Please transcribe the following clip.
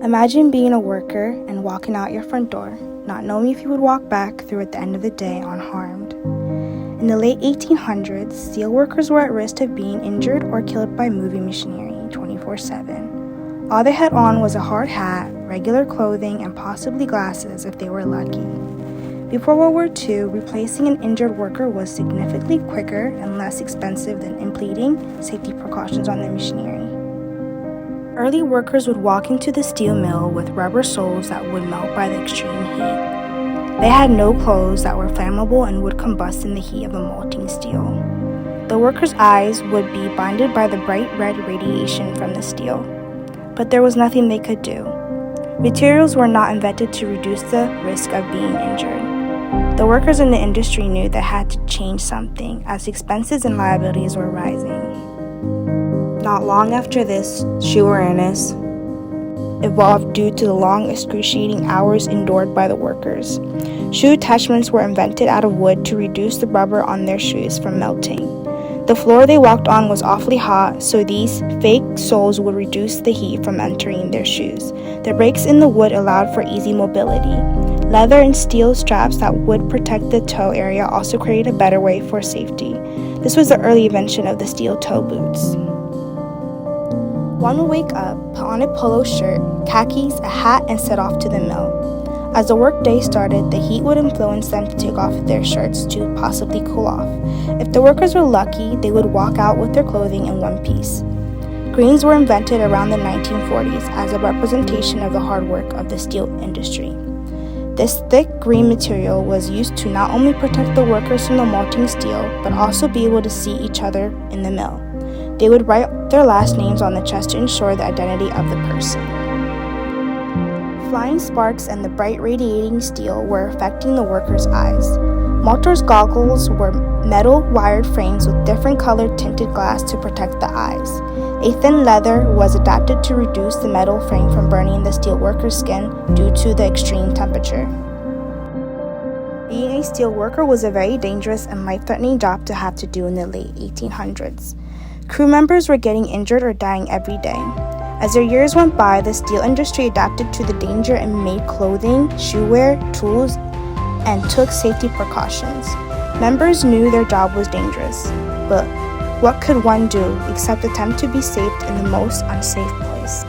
Imagine being a worker and walking out your front door, not knowing if you would walk back through at the end of the day unharmed. In the late 1800s, steel workers were at risk of being injured or killed by moving machinery 24/7. All they had on was a hard hat, regular clothing, and possibly glasses if they were lucky. Before World War II, replacing an injured worker was significantly quicker and less expensive than implementing safety precautions on the machinery. Early workers would walk into the steel mill with rubber soles that would melt by the extreme heat. They had no clothes that were flammable and would combust in the heat of the molten steel. The workers' eyes would be blinded by the bright red radiation from the steel, but there was nothing they could do. Materials were not invented to reduce the risk of being injured. The workers in the industry knew they had to change something as expenses and liabilities were rising. Not long after this, shoe awareness evolved due to the long, excruciating hours endured by the workers. Shoe attachments were invented out of wood to reduce the rubber on their shoes from melting. The floor they walked on was awfully hot, so these fake soles would reduce the heat from entering their shoes. The breaks in the wood allowed for easy mobility. Leather and steel straps that would protect the toe area also created a better way for safety. This was the early invention of the steel toe boots. One would wake up, put on a polo shirt, khakis, a hat, and set off to the mill. As the workday started, the heat would influence them to take off their shirts to possibly cool off. If the workers were lucky, they would walk out with their clothing in one piece. Greens were invented around the 1940s as a representation of the hard work of the steel industry. This thick green material was used to not only protect the workers from the molten steel, but also be able to see each other in the mill. They would write their last names on the chest to ensure the identity of the person. Flying sparks and the bright radiating steel were affecting the workers' eyes. Molter's goggles were metal wired frames with different colored tinted glass to protect the eyes. A thin leather was adapted to reduce the metal frame from burning the steel worker's skin due to the extreme temperature. Being a steel worker was a very dangerous and life-threatening job to have to do in the late 1800s. Crew members were getting injured or dying every day. As the years went by, the steel industry adapted to the danger and made clothing, shoe wear, tools, and took safety precautions. Members knew their job was dangerous, but what could one do except attempt to be safe in the most unsafe place?